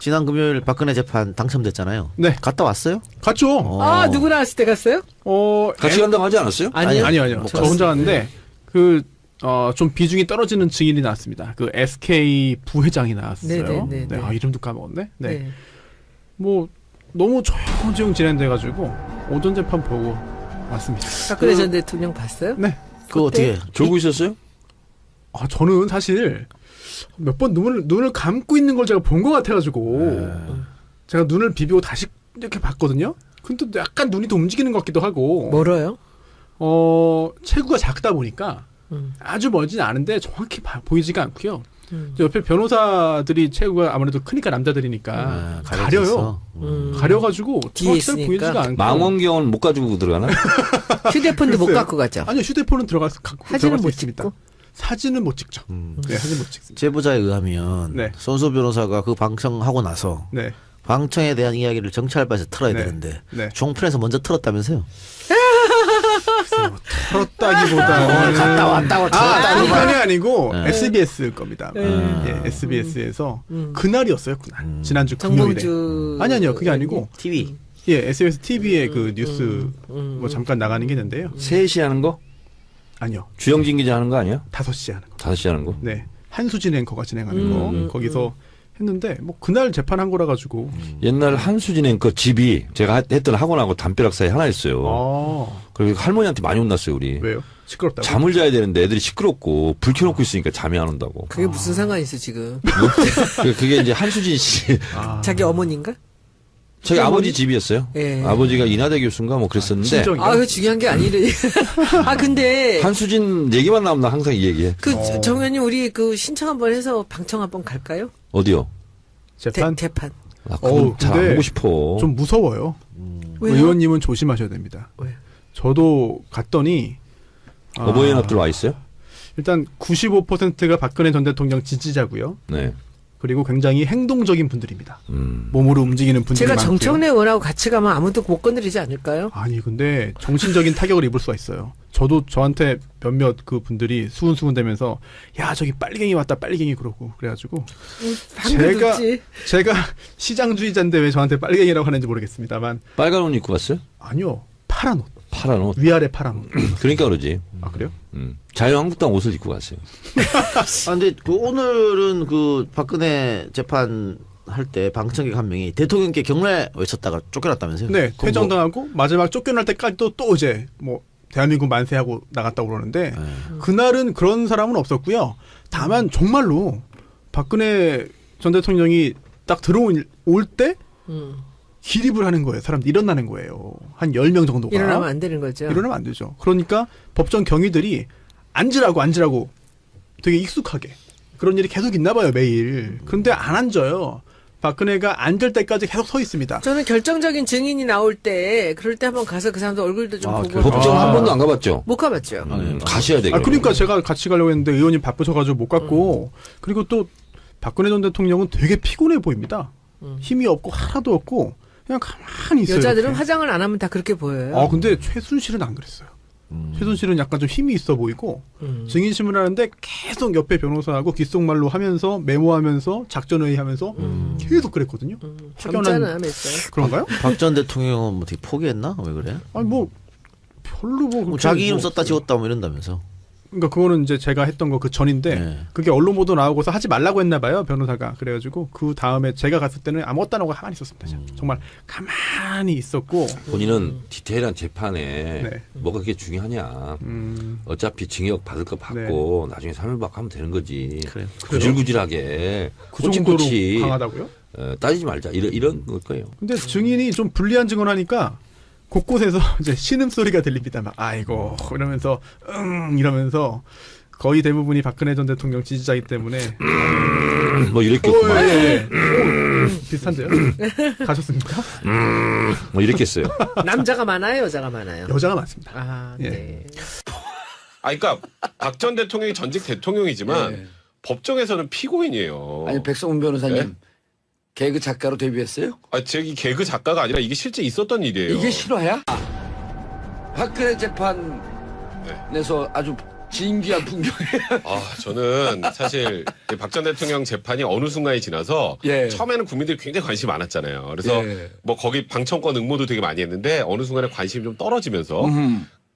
지난 금요일 박근혜 재판 당첨됐잖아요. 네. 갔다 왔어요? 갔죠. 아, 누구 나왔을 때 갔어요? 같이 간다고 하지 않았어요? 아니요. 저 혼자 갔는데 좀 비중이 떨어지는 증인이 나왔습니다. 그 SK 부회장이 나왔어요. 네. 아, 이름도 까먹었네. 네. 뭐 너무 조용조용 진행돼가지고 오전 재판 보고 왔습니다. 박근혜 전 대통령 봤어요? 네. 그거 어떻게 졸고 있었어요? 아, 저는 사실 몇 번 눈을 감고 있는 걸 제가 본 것 같아가지고 제가 눈을 비비고 다시 이렇게 봤거든요. 근데 약간 눈이 더 움직이는 것 같기도 하고. 멀어요? 체구가 작다 보니까 아주 멀지는 않은데 정확히 보이지가 않고요. 옆에 변호사들이 체구가 아무래도 크니까 남자들이니까 가려요. 가려가지고 정확히 보이지가 않고. 망원경은 못 가지고 들어가나? 휴대폰도 못 갖고 가죠? 아니요, 휴대폰은 갖고 사진은 못 있습니다. 사진은 못 찍죠. 네, 사진 못 찍습니다. 제보자에 의하면 손수 변호사가 그 방청하고 나서 방청에 대한 이야기를 정찰바에서 틀어야 되는데 종편에서 먼저 틀었다면서요? 틀었다기보다 갔다 왔다고 틀었다는 게 아니고 SBS 겁니다. SBS에서 그날이었어요. 그날 지난주 금요일에. 아니요, 그게 아니고 TV. SBS TV의 그 뉴스 뭐 잠깐 나가는 게 있는데요. 3시 하는 거? 아니요. 주영진 기자 하는 거 아니야? 5시 하는 거. 5시 하는 거? 네. 한수진 앵커가 진행하는 거. 거기서 했는데 뭐 그날 재판한 거라 가지고. 옛날 한수진 앵커 집이 제가 했던 학원하고 담벼락 사이에 하나 있어요. 그리고 할머니한테 많이 혼났어요, 우리. 왜요? 시끄럽다고? 잠을 자야 되는데 애들이 시끄럽고 불 켜놓고 있으니까 잠이 안 온다고. 그게 무슨 상관이 있어 지금? 그게 이제 한수진 씨. 자기 어머니인가? 저희 아버지 집이었어요. 아버지가 인하대 교수인가 뭐 그랬었는데. 그게 중요한 게 아니래. 근데. 한수진 얘기만 나오면 나 항상 이 얘기해. 정 의원님, 우리 신청 한번 해서 방청 한번 갈까요? 어디요? 재판? 재판. 그건 잘 안 보고 싶어. 좀 무서워요. 의원님은 조심하셔야 됩니다. 왜요? 저도 갔더니. 어버이연합들 와 있어요? 일단 95%가 박근혜 전 대통령 지지자고요. 네. 그리고 굉장히 행동적인 분들입니다. 몸으로 움직이는 분들이 제가 많고요. 정청래 의원하고 같이 가면 아무도 못 건드리지 않을까요? 아니 근데 정신적인 타격을 입을 수가 있어요. 저도 저한테 몇몇 그 분들이 수근수근대면서 야 저기 빨갱이 왔다 빨갱이 그러고 그래가지고 제가 시장주의자인데 왜 저한테 빨갱이라고 하는지 모르겠습니다만 빨간 옷 입고 갔어요? 아니요 파란 옷. 파란 옷? 위아래 파란 옷. 그러니까 그러지. 아 그래요? 자유한국당 옷을 입고 갔어요. 근데 오늘은 그 박근혜 재판 할 때 방청객 한 명이 대통령께 경례 외쳤다가 쫓겨났다면서요? 네, 퇴정당하고 마지막 쫓겨날 때까지도 또 이제 뭐 대한민국 만세하고 나갔다고 그러는데 그날은 그런 사람은 없었고요. 다만 정말로 박근혜 전 대통령이 딱 들어올 때 기립을 하는 거예요. 사람들 일어나는 거예요. 한 10명 정도가. 일어나면 안 되는 거죠. 일어나면 안 되죠. 그러니까 법정 경위들이 앉으라고 되게 익숙하게 그런 일이 계속 있나 봐요. 매일. 그런데 안 앉아요. 박근혜가 앉을 때까지 계속 서 있습니다. 저는 결정적인 증인이 나올 때 그럴 때 한번 가서 그 사람들 얼굴도 좀 보고. 법정 한 번도 안 가봤죠? 못 가봤죠. 가셔야 되겠네요. 그러니까 제가 같이 가려고 했는데 의원님 바쁘셔가지고 못 갔고 그리고 또 박근혜 전 대통령은 되게 피곤해 보입니다. 힘이 없고 하나도 없고 그냥 가만히 있어요. 여자들은 이렇게. 화장을 안 하면 다 그렇게 보여요. 근데 최순실은 안 그랬어요. 최순실은 약간 좀 힘이 있어 보이고 증인심을 하는데 계속 옆에 변호사하고 귓속말로 하면서 메모하면서 작전회의하면서 계속 그랬거든요. 젊잖아, 몇 그런가요? 박 전 대통령은 어떻게 포기했나? 왜 그래? 아니 뭐 별로 뭐 자기 이름 썼다 지웠다 뭐 이런다면서. 그러니까 그거는 이제 제가 했던 거 그 전인데 그게 언론 보도 나오고서 하지 말라고 했나 봐요 변호사가. 그래가지고 그 다음에 제가 갔을 때는 아무것도 안 하고 가만히 있었습니다. 정말 가만히 있었고 본인은 디테일한 재판에 뭐가 그렇게 중요하냐. 어차피 징역 받을 거 받고 나중에 사면받고 하면 되는 거지. 그래요. 구질구질하게 그 정도로 강하다고요? 따지지 말자 이런 걸 거예요. 근데 증인이 좀 불리한 증언하니까 곳곳에서 이제 신음소리가 들립니다. 막 아이고 이러면서 이러면서 거의 대부분이 박근혜 전 대통령 지지자이기 때문에 뭐 이랬겠구만. 비슷한데요? 가셨습니까? 뭐 이랬겠어요. 남자가 많아요, 여자가 많아요? 여자가 많습니다. 네. 그러니까 박 전 대통령이 전직 대통령이지만 법정에서는 피고인이에요. 아니 백성훈 변호사님 개그 작가로 데뷔했어요? 제가 개그 작가가 아니라 이게 실제 있었던 일이에요. 이게 실화야? 박근혜 재판에서 아주 진귀한 풍경이. 저는 사실 박 전 대통령 재판이 어느 순간이 지나서 예. 처음에는 국민들이 굉장히 관심이 많았잖아요. 그래서 예. 뭐 거기 방청권 응모도 되게 많이 했는데 어느 순간에 관심이 좀 떨어지면서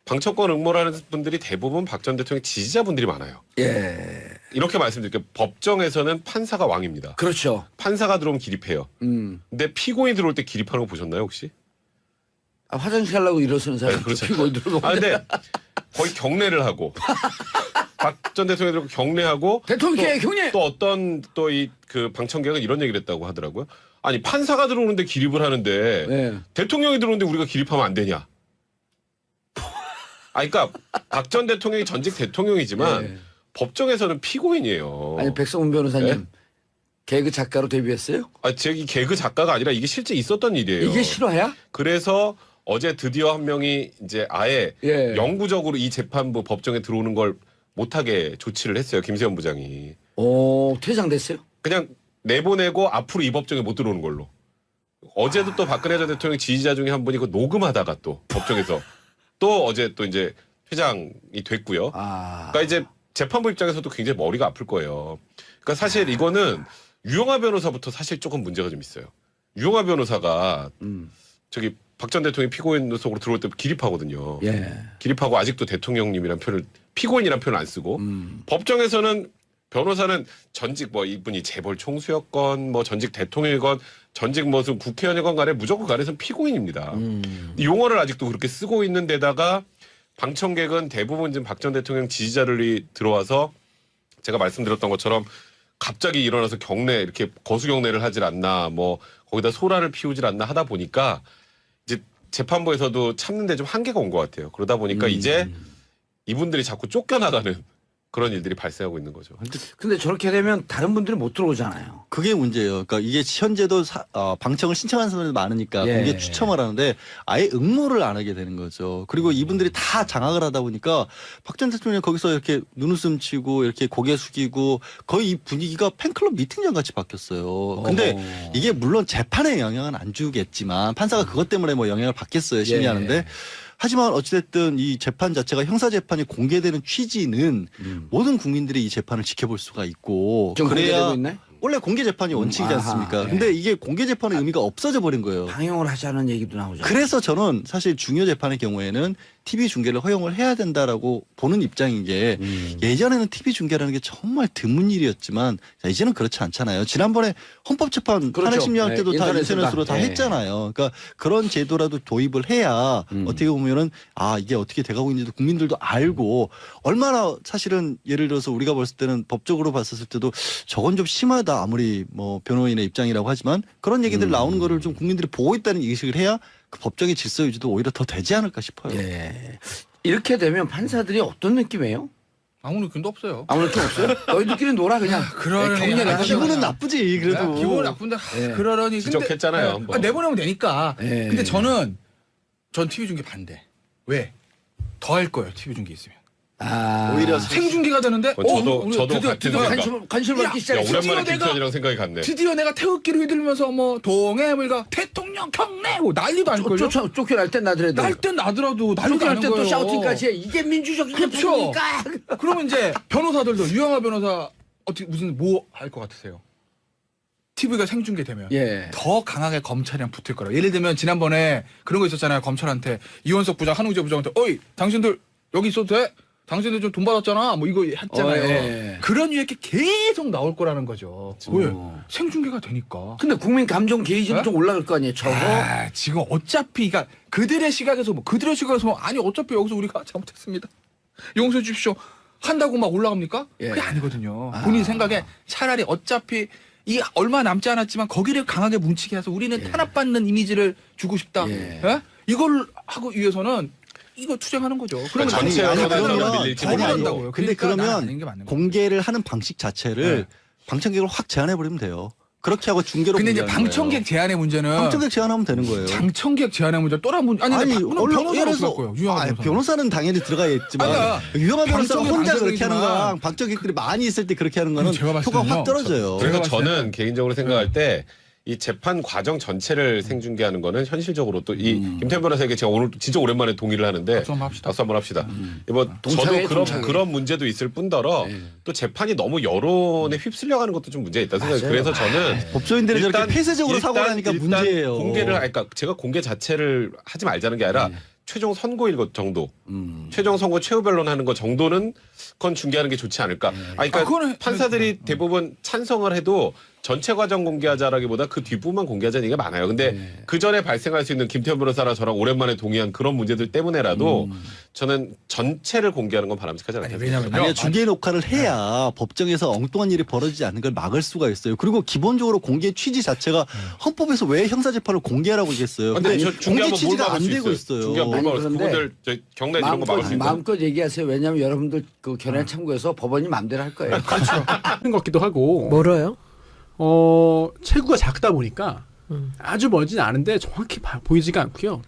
방청권 응모라는 분들이 대부분 박 전 대통령 지지자분들이 많아요. 예. 이렇게 말씀드릴게요. 법정에서는 판사가 왕입니다. 그렇죠. 판사가 들어오면 기립해요. 근데 피고인 들어올 때 기립하는 거 보셨나요 혹시? 화장실 가려고 일어서는 사람. 네, 그렇죠. 피고인 들어오면. 근데 거의 경례를 하고 박 전 대통령이 들어오고 경례하고 대통령의 경례. 또 어떤 또 이 그 방청객은 이런 얘기를 했다고 하더라고요. 아니 판사가 들어오는데 기립을 하는데 네. 대통령이 들어오는데 우리가 기립하면 안 되냐? 그러니까 박 전 대통령이 전직 대통령이지만 네. 법정에서는 피고인이에요. 아니 백성훈 변호사님 네? 개그 작가로 데뷔했어요? 제 개그 작가가 아니라 이게 실제 있었던 일이에요. 이게 실화야? 그래서 어제 드디어 한 명이 이제 아예 예. 영구적으로 이 재판부 법정에 들어오는 걸 못하게 조치를 했어요. 김세현 부장이. 오 퇴장됐어요? 그냥 내보내고 앞으로 이 법정에 못 들어오는 걸로. 어제도 또 박근혜 전 대통령 지지자 중에 한 분이 그 녹음하다가 또 법정에서 또 어제 또 이제 퇴장이 됐고요. 그러니까 이제 재판부 입장에서도 굉장히 머리가 아플 거예요. 그러니까 사실 이거는 유영하 변호사부터 사실 조금 문제가 좀 있어요. 유영하 변호사가 저기 박 전 대통령이 피고인 속으로 들어올 때 기립하거든요. 예. 기립하고 아직도 대통령님이란 표현을 피고인이란 표현을 안 쓰고 법정에서는 변호사는 전직 뭐 이분이 재벌 총수였건 뭐 전직 대통령이건 전직 무슨 국회의원이건 간에 무조건 간에서는 피고인입니다. 이 용어를 아직도 그렇게 쓰고 있는 데다가 방청객은 대부분 지금 박 전 대통령 지지자들이 들어와서 제가 말씀드렸던 것처럼 갑자기 일어나서 경례 이렇게 거수 경례를 하질 않나 뭐 거기다 소란을 피우질 않나 하다 보니까 이제 재판부에서도 참는데 좀 한계가 온 것 같아요. 그러다 보니까 이제 이분들이 자꾸 쫓겨나가는 그런 일들이 발생하고 있는 거죠. 근데 저렇게 되면 다른 분들이 못 들어오잖아요. 그게 문제예요. 그러니까 이게 현재도 방청을 신청하는 사람들이 많으니까 예. 공개 추첨을 하는데 아예 응모를 안 하게 되는 거죠. 그리고 이분들이 다 장악을 하다 보니까 박 전 대통령이 거기서 이렇게 눈웃음 치고 이렇게 고개 숙이고 거의 이 분위기가 팬클럽 미팅장 같이 바뀌었어요. 근데 이게 물론 재판에 영향은 안 주겠지만 판사가 그것 때문에 뭐 영향을 받겠어요. 심리하는데. 예. 하지만 어찌됐든 이 재판 자체가 형사재판이 공개되는 취지는 모든 국민들이 이 재판을 지켜볼 수가 있고 좀 그래야 공개되고 있나요? 원래 공개 재판이 원칙이지 아하, 않습니까? 예. 근데 이게 공개 재판의 의미가 없어져 버린 거예요. 방영을 하자는 얘기도 나오죠. 그래서 저는 사실 중요 재판의 경우에는 TV 중계를 허용을 해야 된다라고 보는 입장인 게 예전에는 TV 중계라는 게 정말 드문 일이었지만 자, 이제는 그렇지 않잖아요. 지난번에 헌법재판 그렇죠. 탄핵 심리할 때도 네, 다 인터넷으로 인터넷으로 다 네. 했잖아요. 그러니까 그런 제도라도 도입을 해야 어떻게 보면은 이게 어떻게 돼가고 있는지도 국민들도 알고 얼마나 사실은 예를 들어서 우리가 봤을 때는 법적으로 봤었을 때도 저건 좀 심하다 아무리 뭐 변호인의 입장이라고 하지만 그런 얘기들 나오는 거를 좀 국민들이 보고 있다는 인식을 해야 그 법적인 질서 유지도 오히려 더 되지 않을까 싶어요. 예. 이렇게 되면 판사들이 어떤 느낌이에요? 아무 느낌도 없어요. 아무 느낌 없어요? 너희들끼리 놀아 그냥. 그러려니 경례가 기분은 나쁘지 그래도. 기분은 나쁜데 예. 그러려니 지적했잖아요. 근데, 뭐. 내보내면 되니까. 예. 근데 전 TV 중계 반대. 왜? 더 할 거예요. TV 중계 있으면. 오히려 생중계가 되는데. 저도 드디어 같은 생각. 관심을 받기 야, 시작했어. 오랜만에 드디어 김태현이랑 생각이 같네. 드디어 내가 태극기를 휘둘면서 뭐 동해물과 대통령 경례 뭐 난리도 아닐걸요. 쫓겨날 땐 나더라도. 날 땐 나더라도 난리도 쫓겨날 아닌 땐 또 거예요. 샤우팅까지 해. 이게 민주적 그렇죠. 재판이니까. 그러면 이제 변호사들도 유영하 변호사 어떻게 무슨 뭐 할 것 같으세요? TV가 생중계되면 예. 더 강하게 검찰이랑 붙을 거라고. 예를 들면 지난번에 그런 거 있었잖아요. 검찰한테 이원석 부장, 한웅재 부장한테 어이 당신들 여기 있어도 돼? 당신들 좀 돈 받았잖아. 뭐 이거 했잖아요. 예. 그런 유의 게 계속 나올 거라는 거죠. 왜? 생중계가 되니까. 근데 국민 감정 게이지는 네? 좀 올라갈 거 아니에요. 저거. 지금 어차피 그러니까 그들의 시각에서 아니 어차피 여기서 우리가 잘못했습니다. 용서해 주십시오. 한다고 막 올라갑니까? 예. 그게 아니거든요. 본인 생각에 차라리 어차피 이 얼마 남지 않았지만 거기를 강하게 뭉치게 해서 우리는 탄압받는 이미지를 주고 싶다. 예. 예? 이걸 하고 위해서는 이거 투쟁하는 거죠. 그러면 전체 그러면 밀릴지 모른다고요. 근데 그러니까 나는 아닌 게 그러면 맞는 거예요. 공개를 하는 방식 자체를 네. 방청객을 확 제한해 버리면 돼요. 그렇게 하고 중계로. 근데 이제 공개하는 방청객 거예요. 제한의 문제는 방청객 제한하면 되는 거예요. 방청객 제한의 문제 또 다른 문제 아니 언론 변호사가 예를 없을 들어서 거예요. 유영하 변호사. 변호사는 당연히 들어가야겠지만 아니, 유영하 변호사가 방청객 혼자 그렇게 하는 방청객이지만 거랑 방청객들이 많이 있을 때 그렇게 하는 거는 제가 봤을 효과가 때는요. 확 떨어져요. 그래서 제가 봤을 저는 개인적으로 생각할 때 이 재판 과정 전체를 생중계하는 거는 현실적으로 또 이 김태현 변호사에게 제가 오늘 진짜 오랜만에 동의를 하는데 박수 한번 합시다. 뭐 저도 그런 문제도 있을 뿐더러 또 재판이 너무 여론에 휩쓸려가는 것도 좀 문제가 있다 생각해요. 그래서 저는 법조인들이 저렇게 폐쇄적으로 사고 나니까 문제예요. 그러니까 제가 공개 자체를 하지 말자는 게 아니라 최종 선고일 것 정도, 최종 선고 최후 변론하는 것 정도는 그건 중계하는 게 좋지 않을까. 그러니까 판사들이 대부분 찬성을 해도 전체 과정 공개하자라기보다 그 뒷부분만 공개하자는 얘기가 많아요. 근데 그 전에 발생할 수 있는 김태현 변호사랑 저랑 오랜만에 동의한 그런 문제들 때문에라도 저는 전체를 공개하는 건 바람직하지 않다. 왜냐면요. 중계 녹화를 해야 법정에서 엉뚱한 일이 벌어지지 않는 걸 막을 수가 있어요. 그리고 기본적으로 공개 취지 자체가 헌법에서 왜 형사재판을 공개하라고 얘기했어요. 근데 공개 취지가 안 되고 있어요. 중계하면 뭘 막을 그분들 경례 이런 거 막을 수 있어요. 마음껏 얘기하세요. 왜냐하면 여러분들 그 견해 참고해서 법원이 마음대로 할 거예요. 그렇죠. 하는 것 같기도 하고. 멀어요? 체구가 작다 보니까 아주 멀진 않은데 정확히 보이지가 않고요.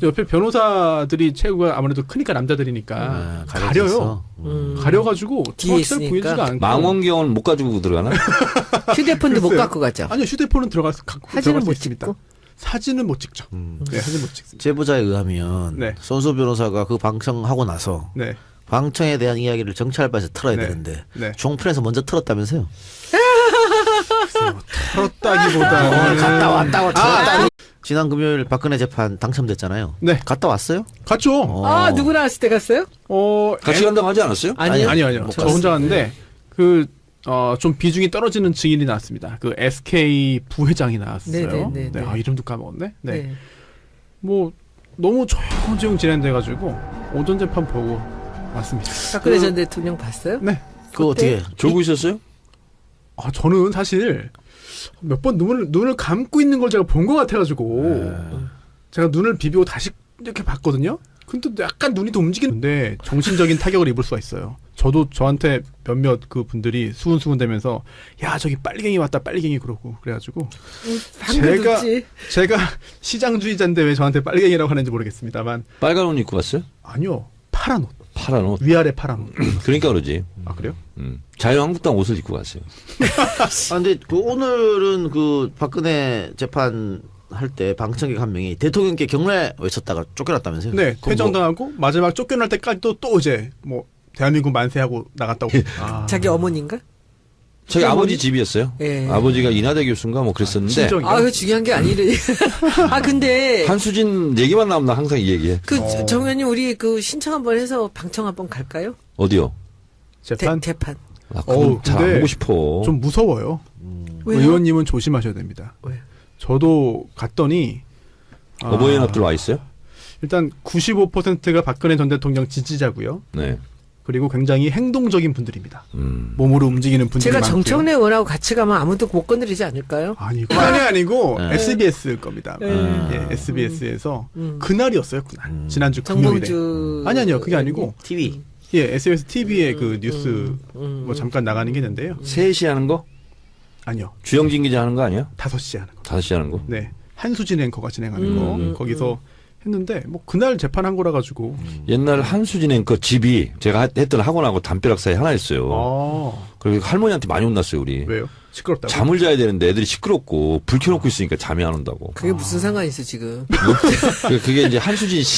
옆에 변호사들이 체구가 아무래도 크니까 남자들이니까 가려요. 가려가지고 확실히 보이지가 않고. 망원경은 못 가지고 들어가나? 휴대폰도 못 갖고 가죠. 아니요, 휴대폰은 갖고 사진은 못 있습니다. 찍고. 사진은 못 찍죠. 네, 사진 못 찍습니다. 제보자에 의하면 손수 변호사가 그 방청하고 나서 방청에 대한 이야기를 정치할 바에서 틀어야 되는데 종편에서 먼저 틀었다면서요? 틀었다기보다는 갔다 왔다고 틀었다. 지난 금요일 박근혜 재판 당첨됐잖아요. 네. 갔다 왔어요? 갔죠. 누구 나왔을 때 갔어요? 같이 간다고 하지 않았어요? 아니요. 저 혼자 갔는데 좀 비중이 떨어지는 증인이 나왔습니다. 그 SK 부회장이 나왔어요. 네. 이름도 까먹었네. 네. 뭐 너무 조용조용 진행돼가지고 오전 재판 보고 왔습니다. 박근혜 전 대통령 봤어요? 네. 그거 어떻게 졸고 있었어요? 저는 사실 몇 번 눈을 감고 있는 걸 제가 본 것 같아가지고 제가 눈을 비비고 다시 이렇게 봤거든요. 근데 약간 눈이 더 움직이는데 정신적인 타격을 입을 수가 있어요. 저한테 몇몇 그 분들이 수근수근대면서 야 저기 빨갱이 왔다 빨갱이 그러고 그래가지고 제가 시장주의자인데 왜 저한테 빨갱이라고 하는지 모르겠습니다만 빨간 옷 입고 왔어요? 아니요, 파란 옷. 파란 옷. 위아래 파란 옷. 그러니까 그러지. 아 그래요? 자유한국당 옷을 입고 갔어요. 근데 오늘은 그 박근혜 재판 할 때 방청객 한 명이 대통령께 경례 외쳤다가 쫓겨났다면서요? 네, 퇴정당하고 마지막 쫓겨날 때까지도 또 이제 뭐 대한민국 만세하고 나갔다고. 자기 어머니인가? 저희 아버지 집이었어요. 아버지가 인하대 교수인가 뭐 그랬었는데. 그거 중요한 게 아니래. 근데 한수진 얘기만 나오면 나 항상 이 얘기해. 정 의원님 우리 그 신청 한번 해서 방청 한번 갈까요? 어디요? 재판. 그건 잘 안 보고 싶어. 좀 무서워요. 의원님은 조심하셔야 됩니다. 왜요? 저도 갔더니 어버이연합들 와 있어요? 일단 95%가 박근혜 전 대통령 지지자고요. 네. 그리고 굉장히 행동적인 분들입니다. 몸으로 움직이는 분들이 제가 많고요. 정청래 의원하고 같이 가면 아무도 못 건드리지 않을까요? 아니고 SBS일 겁니다. SBS에서 그날이었어요. 그날. 지난주 금요일에. 아니요. 그게 아니고 TV. SBS TV에 그 뉴스 뭐 잠깐 나가는 게 있는데요. 3시 하는 거? 아니요. 주영진 기자 하는 거 아니야? 5시 하는 거. 5시 하는 거? 네. 한수진 앵커가 진행하는 거. 거기서 했는데 뭐 그날 재판한 거라 가지고 옛날 한수진 앵커 집이 제가 했던 학원하고 담벼락 사이에 하나 있어요. 그리고 할머니한테 많이 혼났어요, 우리. 왜요? 시끄럽다고? 잠을 자야 되는데 애들이 시끄럽고 불 켜놓고 있으니까 잠이 안 온다고. 그게 무슨 상관이 있어 지금? 그게 이제 한수진 씨